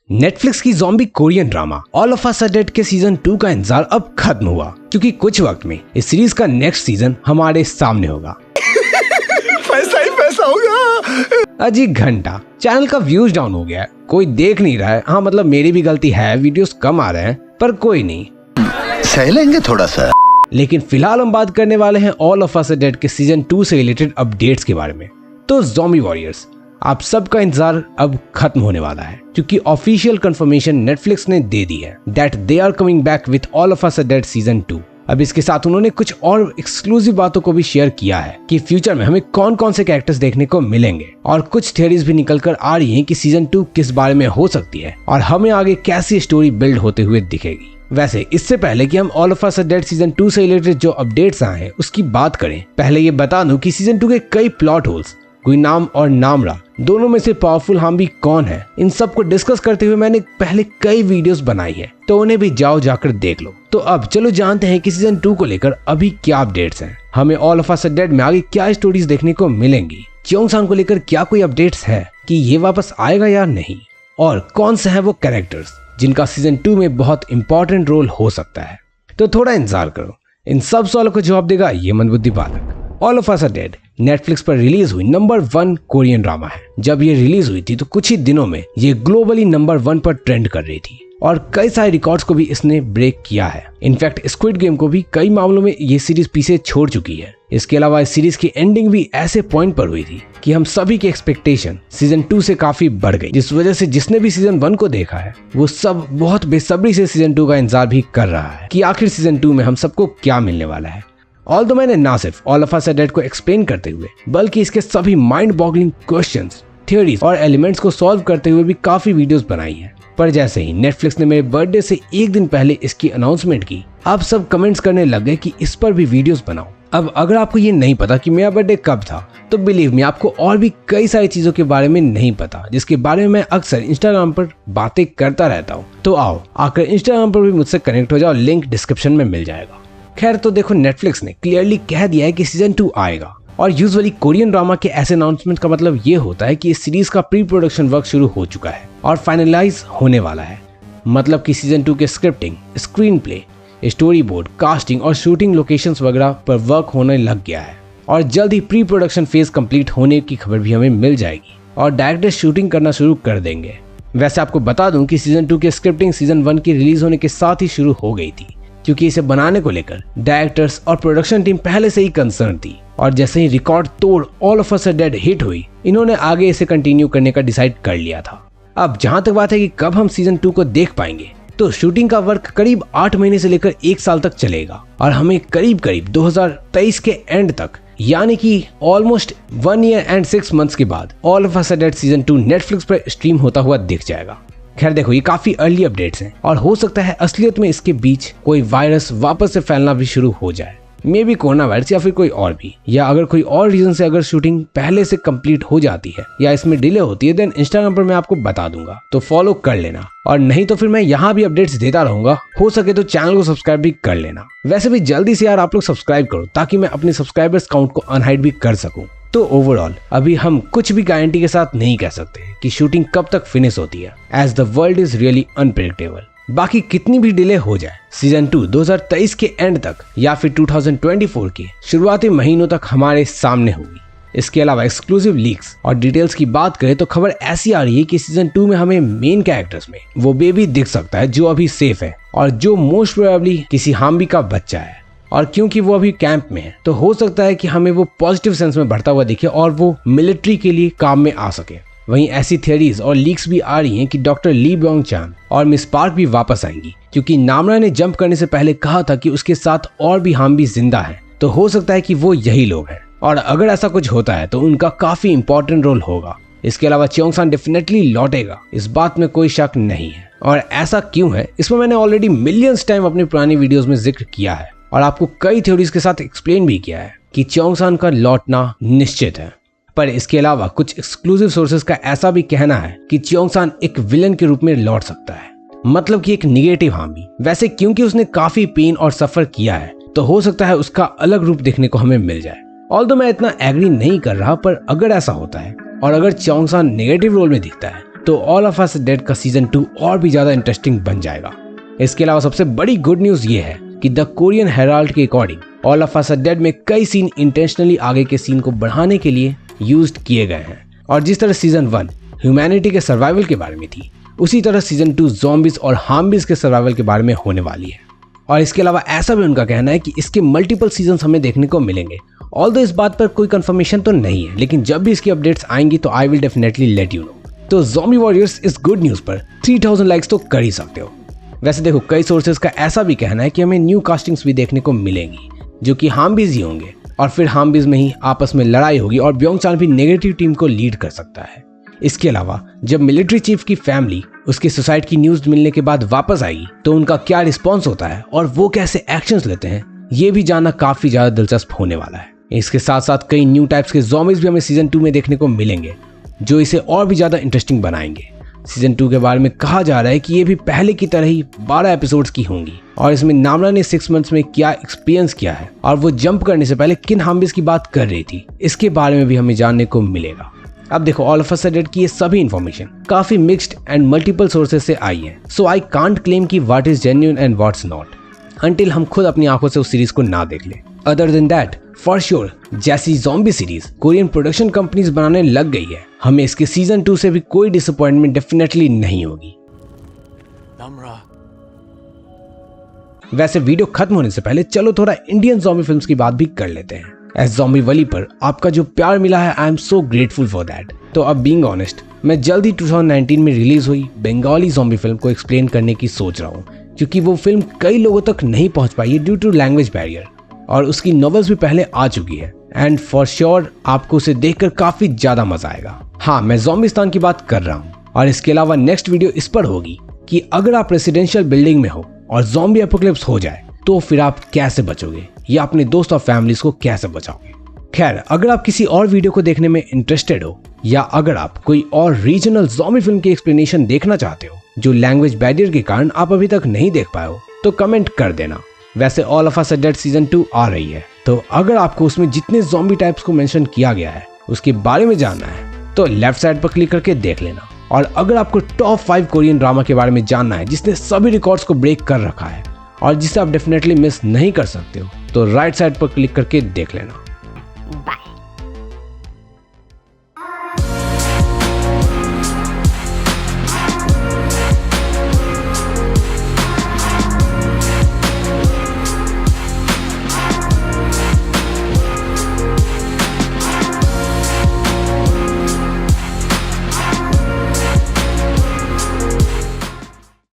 Netflix की zombie Korean drama all of us are dead के season 2 का इंतजार अब खत्म हुआ, क्योंकि कुछ वक्त में इस सीरीज का नेक्स्ट सीजन हमारे सामने होगा। पैसा ही पैसा होगा। अजी घंटा चैनल का व्यूज डाउन हो गया है, कोई देख नहीं रहा है। हाँ मतलब मेरी भी गलती है, वीडियोस कम आ रहे हैं, पर कोई नहीं, सह लेंगे थोड़ा सा। लेकिन फिलहाल हम बात करने वाले हैं all of us are dead के सीजन 2 से रिलेटेड अपडेट्स के बारे में। तो ज़ॉम्बी वॉरियर्स, आप सबका इंतजार अब खत्म होने वाला है, क्योंकि ऑफिशियल कंफर्मेशन नेटफ्लिक्स ने दे दी है that they are coming back with all of us are dead season 2। अब इसके साथ उन्होंने कुछ और एक्सक्लूसिव बातों को भी शेयर किया है कि फ्यूचर में हमें कौन कौन से कैरेक्टर्स देखने को मिलेंगे, और कुछ थियरीज भी निकल कर आ रही हैं कि सीजन 2 किस बारे में हो सकती है और हमें आगे कैसी स्टोरी बिल्ड होते हुए दिखेगी। वैसे इससे पहले कि हम all of us are dead season 2 से रिलेटेड जो अपडेट्स आए हैं उसकी बात करें, पहले ये बता दूं कि सीजन 2 के कई प्लॉट होल्स, गुइनाम और नामरा दोनों में से पावरफुल हाम्बी कौन है, इन सब को डिस्कस करते हुए मैंने पहले कई वीडियोस बनाई है, तो उन्हें भी जाओ जाकर देख लो। तो अब चलो जानते हैं कि सीजन 2 को लेकर अभी क्या अपडेट्स हैं, हमें all of us are dead में आगे क्या स्टोरीज देखने को मिलेंगी, च्योंग-सान को लेकर क्या कोई अपडेट्स है कि ये वापस आएगा या नहीं, और कौन से हैं वो कैरेक्टर्स जिनका सीजन 2 में बहुत इंपॉर्टेंट रोल हो सकता है। तो थोड़ा इंतजार करो, इन सब सवालों को जवाब देगा ये मंदबुद्धि बालक। All of us are dead Netflix पर रिलीज हुई नंबर 1 कोरियन ड्रामा है। जब ये रिलीज हुई थी तो कुछ ही दिनों में ये ग्लोबली नंबर 1 पर ट्रेंड कर रही थी और कई सारे रिकॉर्ड्स को भी इसने ब्रेक किया है। इनफैक्ट स्क्विड गेम को भी कई मामलों में ये सीरीज पीछे छोड़ चुकी है। इसके अलावा इस सीरीज की एंडिंग भी ऐसे पॉइंट पर हुई थी कि हम सभी की एक्सपेक्टेशन सीजन 2 से काफी बढ़ गई, जिस वजह से जिसने भी सीजन 1 को देखा है वो सब बहुत बेसब्री से सीजन 2 का इंतजार भी कर रहा है कि आखिर सीजन 2 में हम सबको क्या मिलने वाला है। ऑल्दो मैंने ना सिर्फ all of us are dead को एक्सप्लेन करते हुए बल्कि इसके सभी माइंड बॉगलिंग क्वेश्चंस, थ्योरीज और एलिमेंट्स को सॉल्व करते हुए भी काफी वीडियोस बनाई हैं, पर जैसे ही नेटफ्लिक्स ने मेरे बर्थडे से एक दिन पहले इसकी अनाउंसमेंट की, आप सब कमेंट्स करने लग गए कि इस पर भी वीडियोस बनाओ। अब अगर आपको ये नहीं पता कि मेरा बर्थडे कब था, तो बिलीव मी आपको और भी कई सारी चीजों के बारे में नहीं पता, जिसके बारे में मैं अक्सर इंस्टाग्राम पर बातें करता रहता हूँ। तो आओ आकर इंस्टाग्राम पर भी मुझसे कनेक्ट हो जाओ, लिंक डिस्क्रिप्शन में मिल जाएगा। खैर तो देखो, नेटफ्लिक्स ने क्लियरली कह दिया है कि सीजन 2 आएगा, और यूजुअली कोरियन ड्रामा के ऐसे अनाउंसमेंट का मतलब ये होता है कि इस सीरीज का प्री प्रोडक्शन वर्क शुरू हो चुका है और फाइनलाइज होने वाला है। मतलब कि सीजन 2 के scripting, screen play, story board, casting और शूटिंग लोकेशंस वगैरह पर वर्क होने लग गया है, और जल्द ही प्री प्रोडक्शन फेज कंप्लीट होने की खबर भी हमें मिल जाएगी और डायरेक्टर शूटिंग करना शुरू कर देंगे। वैसे आपको बता दूं कि सीजन 2 की स्क्रिप्टिंग सीजन 1 की रिलीज होने के साथ ही शुरू हो गई थी, क्योंकि इसे बनाने को लेकर डायरेक्टर्स और प्रोडक्शन टीम पहले से ही कंसर्न थी, और जैसे ही रिकॉर्ड तोड़ all of us are dead hit हुई, इन्होंने आगे इसे कंटिन्यू करने का डिसाइड कर लिया था। अब जहां तक बात है कि कब हम सीजन 2 को देख पाएंगे, तो शूटिंग का वर्क करीब 8 महीने से लेकर 1 साल तक चलेगा, और हमें करीब 2023 के एंड तक, यानी कि ऑलमोस्ट 1 ईयर एंड 6 मंथ्स के बाद all of us are dead season 2 Netflix पर स्ट्रीम होता हुआ दिख जाएगा। खैर देखो, ये काफी अर्ली अपडेट्स हैं और हो सकता है असलियत में इसके बीच कोई वायरस वापस से फैलना भी शुरू हो जाए, मे बी कोरोना वायरस या फिर कोई और भी, या अगर कोई और रीजन से अगर शूटिंग पहले से कंप्लीट हो जाती है या इसमें डिले होती है, देन इंस्टाग्राम पर मैं आपको बता दूंगा, तो फॉलो कर लेना, और नहीं तो फिर मैं यहाँ भी अपडेट्स देता रहूंगा। हो सके तो चैनल को सब्सक्राइब भी कर लेना। वैसे भी जल्दी से यार आप लोग सब्सक्राइब करो, ताकि मैं अपने सब्सक्राइबर्स काउंट को अनहाइड भी कर सकूं। तो ओवरऑल अभी हम कुछ भी गारंटी के साथ नहीं कह सकते कि शूटिंग कब तक फिनिश होती है, as the world is really unpredictable. बाकी कितनी भी डिले हो जाए, सीजन 2 2023 के एंड तक या फिर 2024 के शुरुआती महीनों तक हमारे सामने होगी। इसके अलावा एक्सक्लूसिव लीक्स और डिटेल्स की बात करें तो खबर ऐसी आ रही है कि सीजन 2 में हमें मेन कैरेक्टर्स में वो बेबी दिख सकता है जो अभी सेफ है और जो मोस्ट प्रोबेबली किसी हाम्बी का बच्चा है, और क्योंकि वो अभी कैंप में है तो हो सकता है कि हमें वो पॉजिटिव सेंस में बढ़ता हुआ दिखे और वो मिलिट्री के लिए काम में आ सके। वहीं ऐसी थियरीज और लीक्स भी आ रही हैं कि डॉक्टर ली ब्योंग चान और मिस पार्क भी वापस आएंगी, क्योंकि नामरा ने जंप करने से पहले कहा था कि उसके साथ और भी हाम्बी जिंदा हैं, तो हो सकता है कि वो यही लोग हैं, और अगर ऐसा कुछ होता है तो उनका काफी इंपॉर्टेंट रोल होगा। इसके अलावा च्योंग-सान डेफिनेटली लौटेगा, इस बात में कोई शक नहीं है, और ऐसा क्यों है इसमें मैंने ऑलरेडी मिलियंस टाइम अपनी पुरानी वीडियोस में जिक्र किया है और आपको कई थ्योरीज के साथ एक्सप्लेन भी किया है कि च्योंग-सान का लौटना निश्चित है। पर इसके अलावा कुछ एक्सक्लूसिव सोर्सेज का ऐसा भी कहना है कि च्योंग-सान एक विलन के रूप में लौट सकता है, मतलब कि एक निगेटिव हाम्बी। वैसे क्योंकि उसने काफी पेन और सफर किया है, तो हो सकता है उसका अलग रूप देखने को हमें मिल जाए। ऑल्दो मैं इतना एग्री नहीं कर रहा, पर अगर ऐसा होता है और अगर च्योंग-सान नेगेटिव रोल में दिखता है तो ऑल ऑफ अस डेड का सीजन 2 और भी ज्यादा इंटरेस्टिंग बन जाएगा। इसके अलावा सबसे बड़ी गुड न्यूज ये है कि द कोरियन हेराल्ड के according all of us dead में कई सीन इंटेंशनली आगे के सीन को बढ़ाने के लिए यूज्ड किए गए हैं, और जिस तरह सीजन 1 ह्यूमैनिटी के सर्वाइवल के बारे में थी, उसी तरह सीजन 2 ज़ॉम्बीज और हार्मबीज के सर्वाइवल के बारे में होने वाली है। और इसके अलावा ऐसा भी उनका कहना है कि इसके मल्टीपल सीजन हमें देखने को मिलेंगे। ऑल्दो इस बात पर कोई कंफर्मेशन तो नहीं है, लेकिन जब भी इसकी अपडेट्स आएंगी तो I will definitely let you know. तो ज़ॉम्बी वॉरियर्स इस गुड न्यूज़ पर 3000 लाइक्स तो कर ही सकते हो। वैसे देखो, कई सोर्सेज का ऐसा भी कहना है कि हमें न्यू कास्टिंग्स भी देखने को मिलेंगी, जो कि हार्मबीज ही होंगे, और फिर हार्मबीज में ही आपस में लड़ाई होगी और ब्योंग-चान भी नेगेटिव टीम को लीड कर सकता है। इसके अलावा जब मिलिट्री चीफ की फैमिली उसके सुसाइड की न्यूज मिलने के बाद वापस आएगी तो उनका क्या रिस्पॉन्स होता है और वो कैसे एक्शंस लेते हैं, ये भी जानना काफी ज्यादा दिलचस्प होने वाला है। इसके साथ साथ कई न्यू टाइप्स के ज़ॉम्बीज भी हमें सीजन 2 में देखने को मिलेंगे, जो इसे और भी ज्यादा इंटरेस्टिंग बनाएंगे। सीजन 2 के बारे में कहा जा रहा है कि ये भी पहले की तरह ही 12 एपिसोड्स की होंगी, और इसमें नामरा ने 6 मंथ्स में क्या एक्सपीरियंस किया है और वो जंप करने से पहले किन हार्मबीज की बात कर रही थी, इसके बारे में भी हमें जानने को मिलेगा। अब देखो, ऑल ऑफ अस डेड की ये सभी इन्फॉर्मेशन काफी मिक्स्ड एंड मल्टीपल सोर्सेज से आई है, सो आई कांट क्लेम कि what is genuine and what's not until हम खुद अपनी आंखों से उस सीरीज को ना देख ले। Other than that, for sure जैसी zombie series Korean production companies बनाने लग गई है, हमें इसके सीजन 2 से भी कोई डिसअपॉइंटमेंट डेफिनेटली नहीं होगी। वैसे वीडियो खत्म होने से पहले चलो थोड़ा इंडियन ज़ॉम्बी फिल्म्स की बात भी कर लेते हैं। एज ज़ॉम्बी वली पर आपका जो प्यार मिला है, I am so grateful for that. तो अब बीइंग ऑनेस्ट, मैं जल्दी 2019 में रिलीज हुई बंगाली ज़ॉम्बी फिल्म को एक्सप्लेन करने की सोच रहा हूँ, क्योंकि वो फिल्म कई लोगों तक नहीं पहुंच पाई है ड्यू टू लैंग्वेज बैरियर, और उसकी नॉवेल्स भी पहले आ चुकी है, एंड फॉर श्योर आपको उसे देखकर काफी ज्यादा मजा आएगा। हाँ, मैं ज़ॉम्बिस्तान की बात कर रहा हूँ। और इसके अलावा नेक्स्ट वीडियो इस पर होगी कि अगर आप रेसिडेंशियल बिल्डिंग में हो और ज़ॉम्बी एपोकलिप्स हो जाए तो फिर आप कैसे बचोगे या अपने दोस्त और फैमिलीज को कैसे बचाओगे। खैर, अगर आप किसी और वीडियो को देखने में इंटरेस्टेड हो, या अगर आप कोई और रीजनल ज़ॉम्बी फिल्म की एक्सप्लेनेशन देखना चाहते हो जो लैंग्वेज बैरियर के कारण आप अभी तक नहीं देख पाए हो, तो कमेंट कर देना। वैसे all of us dead season 2 आ रही है, तो अगर आपको उसमें जितने ज़ॉम्बी टाइप्स को मेंशन किया गया है उसके बारे में जानना है तो लेफ्ट साइड पर क्लिक करके देख लेना। और अगर आपको टॉप 5 कोरियन ड्रामा के बारे में जानना है जिसने सभी रिकॉर्ड्स को ब्रेक कर रखा है और जिसे आप डेफिनेटली मिस नहीं कर सकते हो, तो राइट साइड पर क्लिक करके देख लेना। Bye.